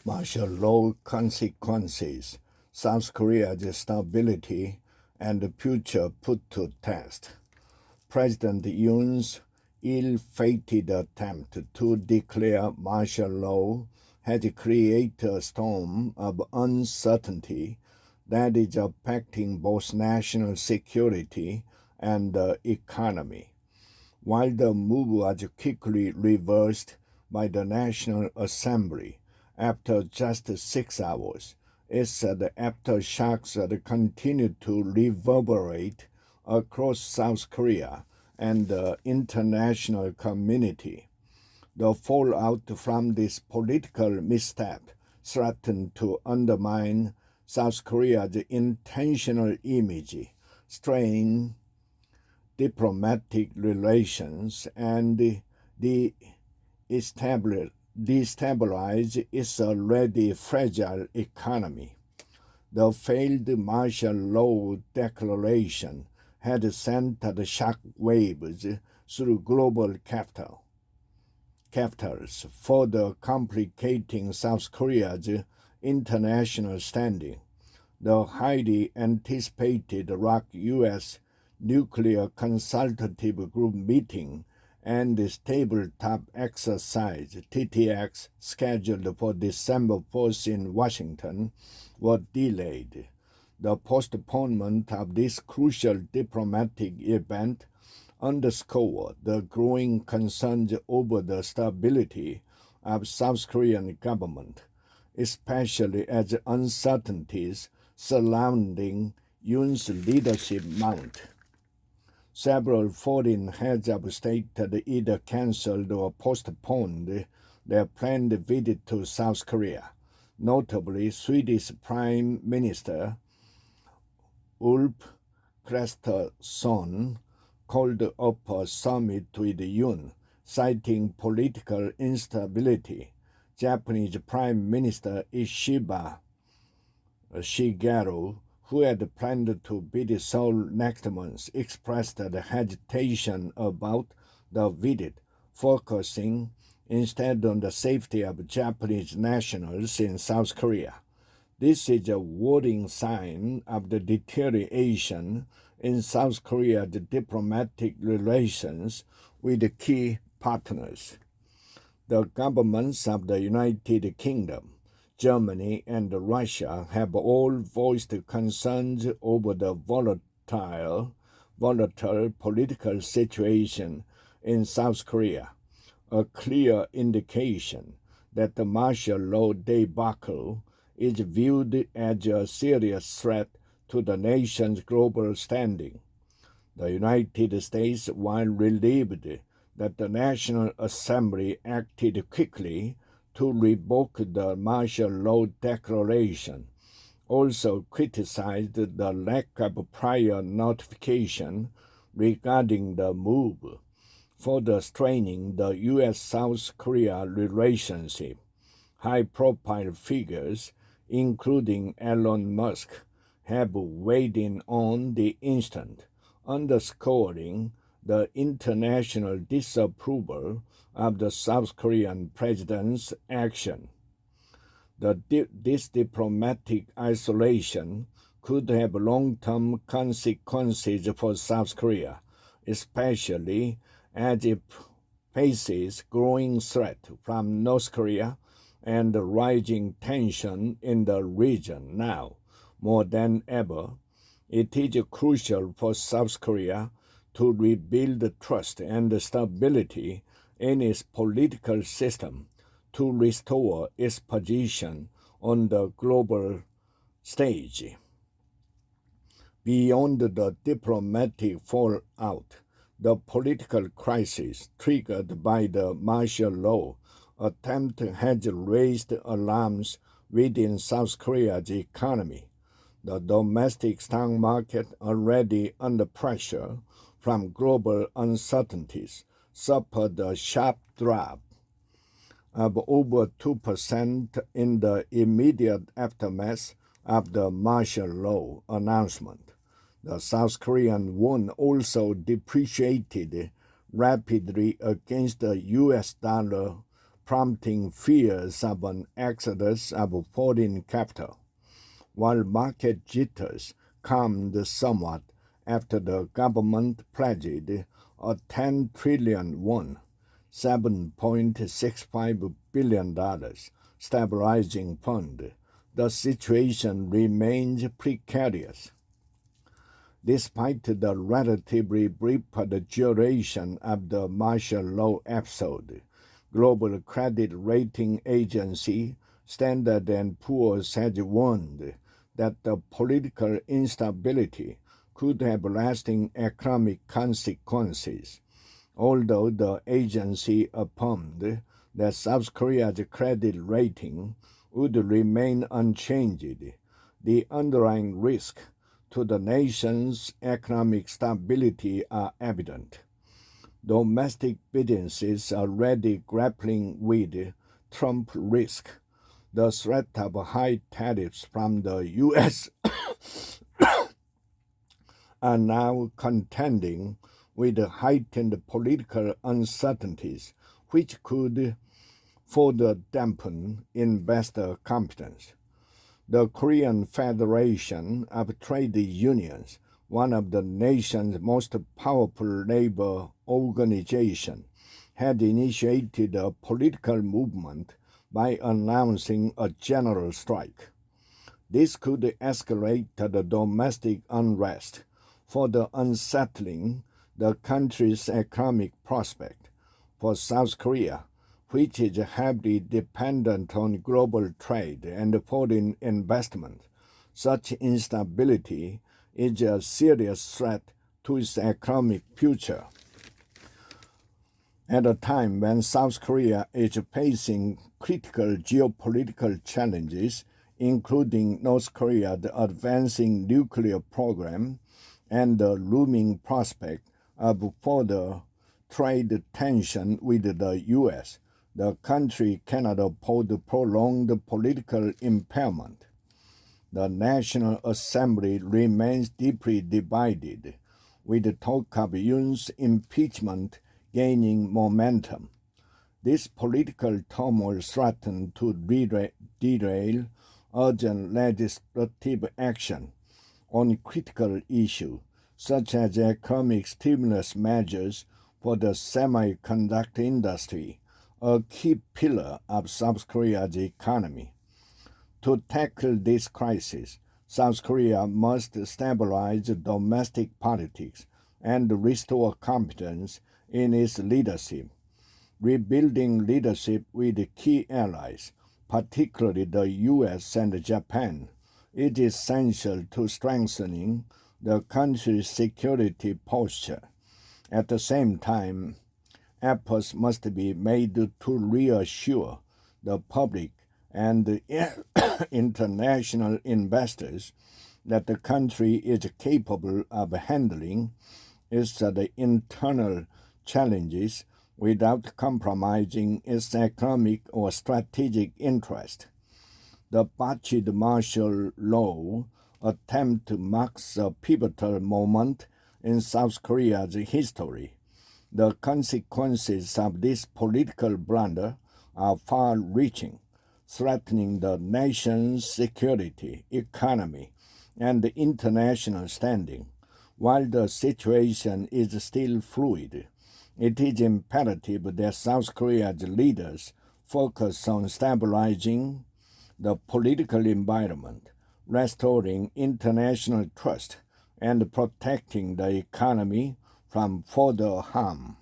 Martial law consequences, South Korea's stability and future put to test. President Yoon's ill-fated attempt to declare martial law has created a storm of uncertainty that is affecting both national security and the economy. While the move was quickly reversed by the National Assembly after just 6 hours, its aftershocks continued to reverberate across South Korea and the international community. The fallout from this political misstep threatened to undermine South Korea's international image, strain diplomatic relations, and destabilize its already fragile economy. The failed martial law declaration had sent shock waves through global capitals, further complicating South Korea's international standing. The highly anticipated ROK-US Nuclear Consultative Group meeting and the Tabletop Exercise (TTX) scheduled for December 4th in Washington were delayed. The postponement of this crucial diplomatic event underscored the growing concerns over the stability of South Korean government, especially as uncertainties surrounding Yoon's leadership mount. Several foreign heads of state either canceled or postponed their planned visit to South Korea. Notably, Swedish Prime Minister Ulf Kristersson called up a summit with Yoon, citing political instability. Japanese Prime Minister Ishiba Shigeru, who had planned to visit Seoul next month, expressed hesitation about the visit, focusing instead on the safety of Japanese nationals in South Korea. This is a worrying sign of the deterioration in South Korea's diplomatic relations with key partners. The governments of the United Kingdom, Germany, and Russia have all voiced concerns over the volatile political situation in South Korea, a clear indication that the martial law debacle is viewed as a serious threat to the nation's global standing. The United States, while relieved that the National Assembly acted quickly to revoke the martial law declaration, also criticized the lack of prior notification regarding the move, further straining the U.S.-South Korea relationship. High-profile figures, including Elon Musk, have weighed in on the incident, underscoring the international disapproval of the South Korean president's action. This diplomatic isolation could have long-term consequences for South Korea, especially as it faces growing threat from North Korea and rising tension in the region. Now, more than ever, it is crucial for South Korea to rebuild trust and stability in its political system to restore its position on the global stage. Beyond the diplomatic fallout, the political crisis triggered by the martial law attempt has raised alarms within South Korea's economy. The domestic stock market, already under pressure from global uncertainties, suffered a sharp drop of over 2% in the immediate aftermath of the martial law announcement. The South Korean won also depreciated rapidly against the US dollar, prompting fears of an exodus of foreign capital, while market jitters calmed somewhat after the government pledged a 10 trillion won, $7.65 billion stabilizing fund. The situation remains precarious. Despite the relatively brief duration of the martial law episode, global credit rating agency Standard & Poor's has warned that the political instability could have lasting economic consequences. Although the agency affirmed that South Korea's credit rating would remain unchanged, the underlying risk to the nation's economic stability are evident. Domestic businesses are already grappling with Trump risk. The threat of high tariffs from the U.S. are now contending with heightened political uncertainties, which could further dampen investor confidence. The Korean Federation of Trade Unions, one of the nation's most powerful labor organizations, had initiated a political movement by announcing a general strike. This could escalate the domestic unrest, further unsettling the country's economic prospect. For South Korea, which is heavily dependent on global trade and foreign investment, such instability is a serious threat to its economic future. At a time when South Korea is facing critical geopolitical challenges, including North Korea's advancing nuclear program and the looming prospect of further trade tension with the U.S., the country cannot afford prolonged political impairment. The National Assembly remains deeply divided, with talk of Yoon's impeachment gaining momentum. This political turmoil threatens to derail urgent legislative action on critical issues such as economic stimulus measures for the semiconductor industry, a key pillar of South Korea's economy. To tackle this crisis, South Korea must stabilize domestic politics and restore confidence in its leadership. Rebuilding leadership with key allies, particularly the U.S. and Japan, is essential to strengthening the country's security posture. At the same time, efforts must be made to reassure the public and international investors that the country is capable of handling its internal challenges without compromising its economic or strategic interest. The botched martial law attempt marks a pivotal moment in South Korea's history. The consequences of this political blunder are far-reaching, threatening the nation's security, economy, and international standing. While the situation is still fluid, it is imperative that South Korea's leaders focus on stabilizing the political environment, restoring international trust, and protecting the economy from further harm.